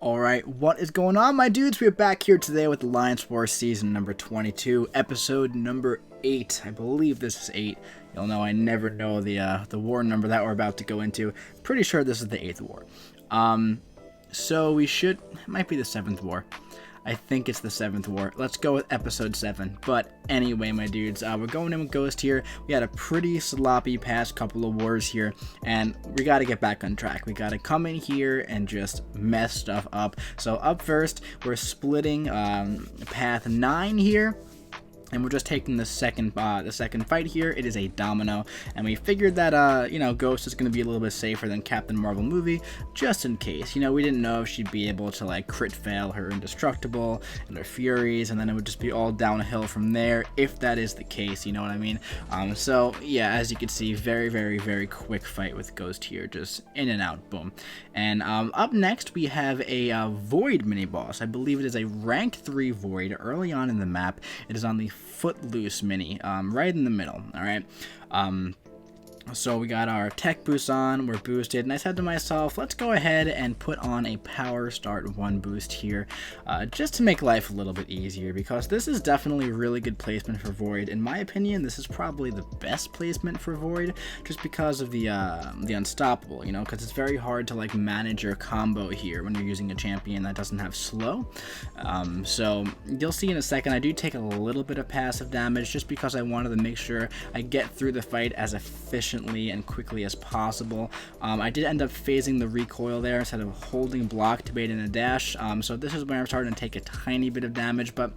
Alright, what is going on, my dudes? We're back here today with Alliance Wars Season number 22, episode number 8. I believe this is 8. You'll know I never know the war number that we're about to go into. Pretty sure this is the 8th war. So it might be the 7th war. I think it's the 7th war. Let's go with episode 7. But anyway, my dudes, we're going in with Ghost here. We had a pretty sloppy past couple of wars here, and we got to get back on track. We got to come in here and just mess stuff up. So up first, we're splitting path 9 here. And we're just taking the second fight here. It is a Domino, and we figured that Ghost is going to be a little bit safer than Captain Marvel movie, just in case. We didn't know if she'd be able to like crit fail her Indestructible and her Furies, and then it would just be all downhill from there. If that is the case, you know what I mean. So yeah, as you can see, very, very, very quick fight with Ghost here, just in and out, boom. And up next we have a Void mini boss. I believe it is a rank 3 Void early on in the map. It is on the Footloose mini, right in the middle. All right. So we got our tech boost on, we're boosted, and I said to myself, let's go ahead and put on a power start 1 boost here, just to make life a little bit easier, because this is definitely really good placement for Void. In my opinion, this is probably the best placement for Void, just because of the unstoppable, because it's very hard to like manage your combo here when you're using a champion that doesn't have slow. So you'll see in a second, I do take a little bit of passive damage, just because I wanted to make sure I get through the fight as efficiently and quickly as possible. I did end up phasing the recoil there instead of holding block to bait in a dash, so this is where I'm starting to take a tiny bit of damage, but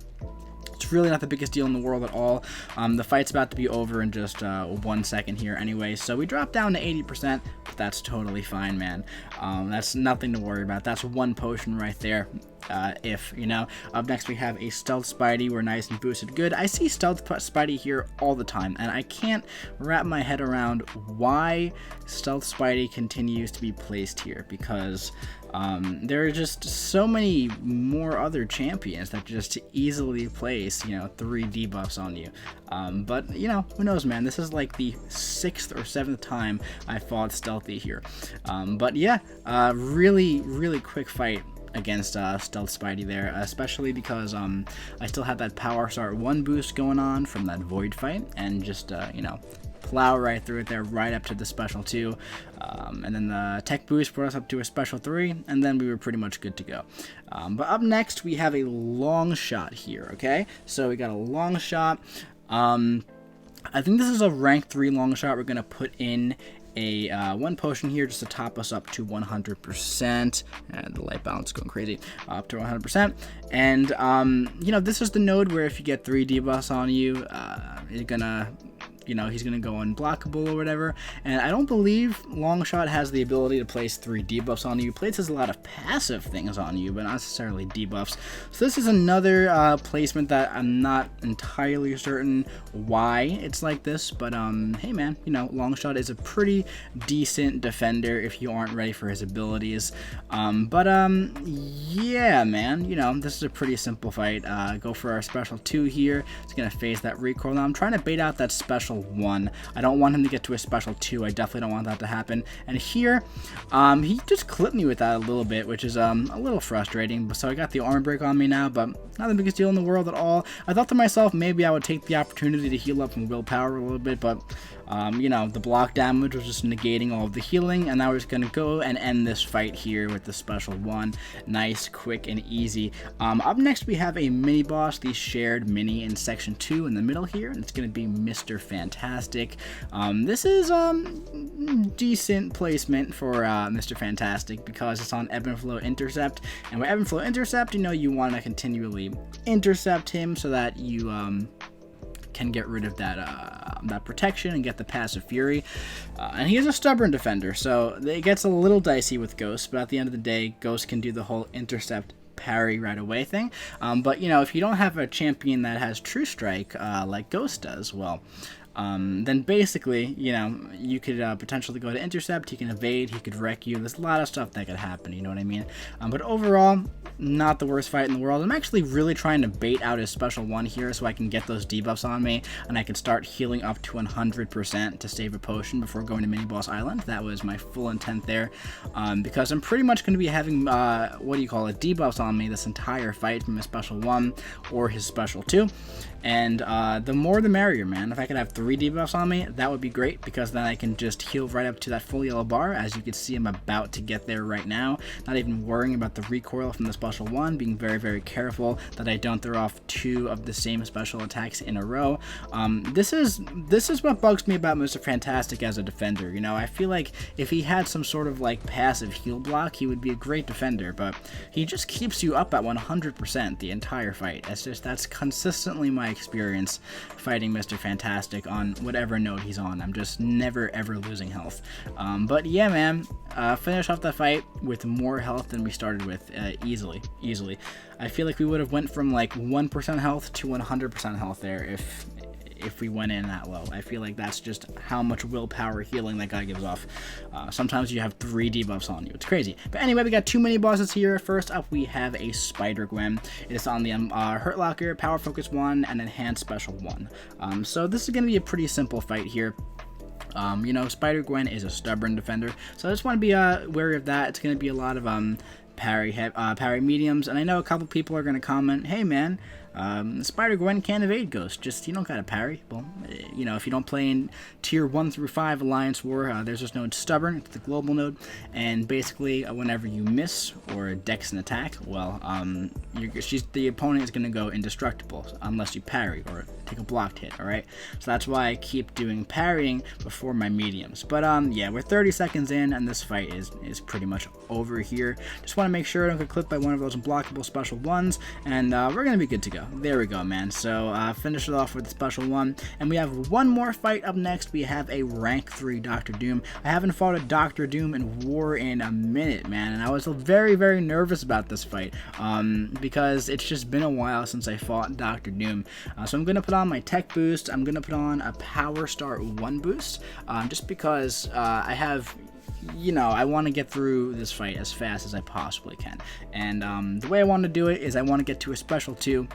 it's really not the biggest deal in the world at all. The fight's about to be over in just 1 second here anyway, so we dropped down to 80%, but that's totally fine, man. That's nothing to worry about. That's 1 potion right there. Up next we have a Stealth Spidey. We're nice and boosted good. I see Stealth Spidey here all the time, and I can't wrap my head around why Stealth Spidey continues to be placed here, because there are just so many more other champions that just easily place 3 debuffs on you. But who knows, man. This is like the 6th or 7th time I fought Stealthy here. But yeah, really quick fight against Stealth Spidey there, especially because I still had that power start 1 boost going on from that Void fight, and just plow right through it there, right up to the special 2, and then the tech boost brought us up to a special 3, and then we were pretty much good to go. But up next we have a Longshot here. Okay, so we got a Longshot. I think this is a rank 3 Longshot. We're gonna put in a 1 potion here just to top us up to 100%, and the light balance is going crazy, up to 100%. And this is the node where if you get 3 debuffs on you, you're gonna he's going to go unblockable or whatever. And I don't believe Longshot has the ability to place 3 debuffs on you. He places a lot of passive things on you, but not necessarily debuffs. So this is another placement that I'm not entirely certain why it's like this. But hey man, Longshot is a pretty decent defender if you aren't ready for his abilities. Yeah, man, this is a pretty simple fight. Go for our special 2 here. It's going to phase that recoil. Now I'm trying to bait out that special 1. I don't want him to get to a special 2. I definitely don't want that to happen. And here, he just clipped me with that a little bit, which is a little frustrating. So I got the armor break on me now, but not the biggest deal in the world at all. I thought to myself, maybe I would take the opportunity to heal up from willpower a little bit, but the block damage was just negating all of the healing, and now we're just gonna go and end this fight here with the special 1. Nice, quick, and easy. Up next we have a mini boss, the shared mini in section 2 in the middle here, and it's gonna be Mr. Fantastic. This is decent placement for Mr. Fantastic, because it's on Ebb and Flow Intercept, and with Ebb and Flow Intercept, you want to continually intercept him so that you can get rid of that protection and get the passive fury. And he is a stubborn defender, so it gets a little dicey with Ghost, but at the end of the day, Ghost can do the whole intercept parry right away thing. But if you don't have a champion that has True Strike like Ghost does, well, then basically, you know, you could potentially go to intercept, he can evade, he could wreck you. There's a lot of stuff that could happen, you know what I mean? But overall, not the worst fight in the world. I'm actually really trying to bait out his special 1 here so I can get those debuffs on me, and I can start healing up to 100% to save a potion before going to Miniboss Island. That was my full intent there, because I'm pretty much going to be having, debuffs on me this entire fight from his special 1 or his special 2. And the more the merrier, man. If I could have 3 debuffs on me, that would be great, because then I can just heal right up to that full yellow bar. As you can see, I'm about to get there right now. Not even worrying about the recoil from the special 1, being very, very careful that I don't throw off 2 of the same special attacks in a row. This is what bugs me about Mr. Fantastic as a defender. You know, I feel like if he had some sort of like passive heal block, he would be a great defender, but he just keeps you up at 100% the entire fight. That's consistently my experience fighting Mr. Fantastic on whatever node he's on. I'm just never ever losing health. But yeah, man, finish off the fight with more health than we started with easily. I feel like we would have went from like 1% health to 100% health there if we went in that low. I feel like that's just how much willpower healing that guy gives off. Sometimes you have 3 debuffs on you. It's crazy. But anyway, we got 2 mini bosses here. First up, we have a Spidergwen. It is on the Hurt Locker, Power Focus 1, and Enhanced Special 1. So this is going to be a pretty simple fight here. You know, Spidergwen is a stubborn defender, so I just want to be wary of that. It's going to be a lot of parry mediums, and I know a couple people are going to comment, hey man, Spider-Gwen can't evade Ghost, just you don't gotta parry. Well, you know, if you don't play in tier 1 through 5 Alliance War, there's this node Stubborn, it's the global node, and basically whenever you miss or dex an attack, well, the opponent is gonna go indestructible unless you parry or take a blocked hit, alright? So that's why I keep doing parrying before my mediums. But yeah, we're 30 seconds in and this fight is pretty much over here. Just want to make sure I don't get clipped by one of those unblockable special 1s, and we're gonna be good to go. There we go, man. So finish it off with the special 1, and we have one more fight up next. We have a rank 3 Dr. Doom. I haven't fought a Dr. Doom in War in a minute, man, and I was very, very nervous about this fight because it's just been a while since I fought Dr. Doom. So I'm gonna put on my tech boost. I'm gonna put on a Power Start 1 boost, just because I have, you know, I want to get through this fight as fast as I possibly can. And the way I want to do it is I want to get to a special 2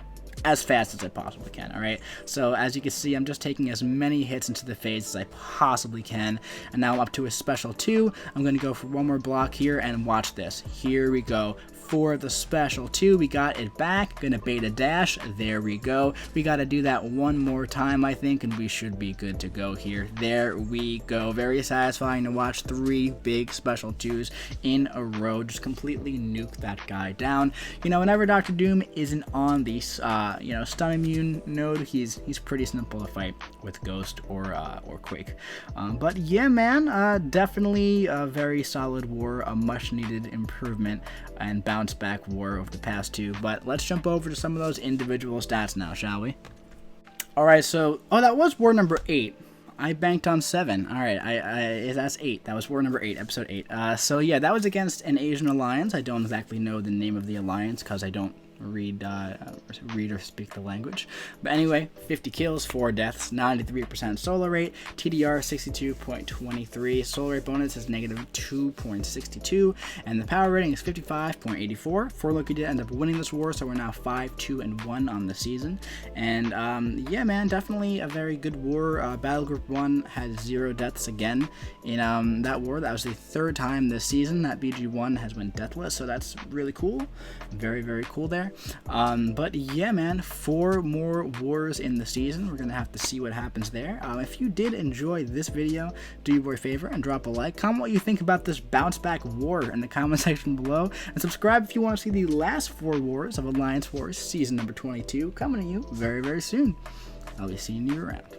as fast as I possibly can, alright? So as you can see, I'm just taking as many hits into the face as I possibly can, and now I'm up to a special 2. I'm going to go for one more block here, and watch this. Here we go. For the special 2, we got it back. Gonna beta dash. There we go. We gotta do that one more time, I think, and we should be good to go here. There we go. Very satisfying to watch 3 big special 2s in a row. Just completely nuke that guy down. You know, whenever Dr. Doom isn't on the you know, stun immune node, he's pretty simple to fight with Ghost or Quake. But yeah, man, definitely a very solid war, a much needed improvement and bounce back war of the past 2. But let's jump over to some of those individual stats now, shall we? Alright, so that was war number 8. I banked on 7. Alright, that's 8. That was war number 8, episode 8. So yeah, that was against an Asian alliance. I don't exactly know the name of the alliance because I don't read or speak the language. But anyway, 50 kills, 4 deaths, 93% solo rate, TDR 62.23, solo rate bonus is negative 2.62, and the power rating is 55.84. For Loki did end up winning this war, so we're now 5-2-1 on the season. And yeah, man, definitely a very good war. Battle Group 1 had 0 deaths again in that war. That was the 3rd time this season that BG1 has went deathless, so that's really cool. Very, very cool there. But yeah, man, 4 more wars in the season. We're gonna have to see what happens there. If you did enjoy this video, do your boy a favor and drop a like. Comment what you think about this bounce back war in the comment section below, and subscribe if you want to see the last 4 wars of Alliance Wars season number 22 coming to you very, very soon. I'll be seeing you around.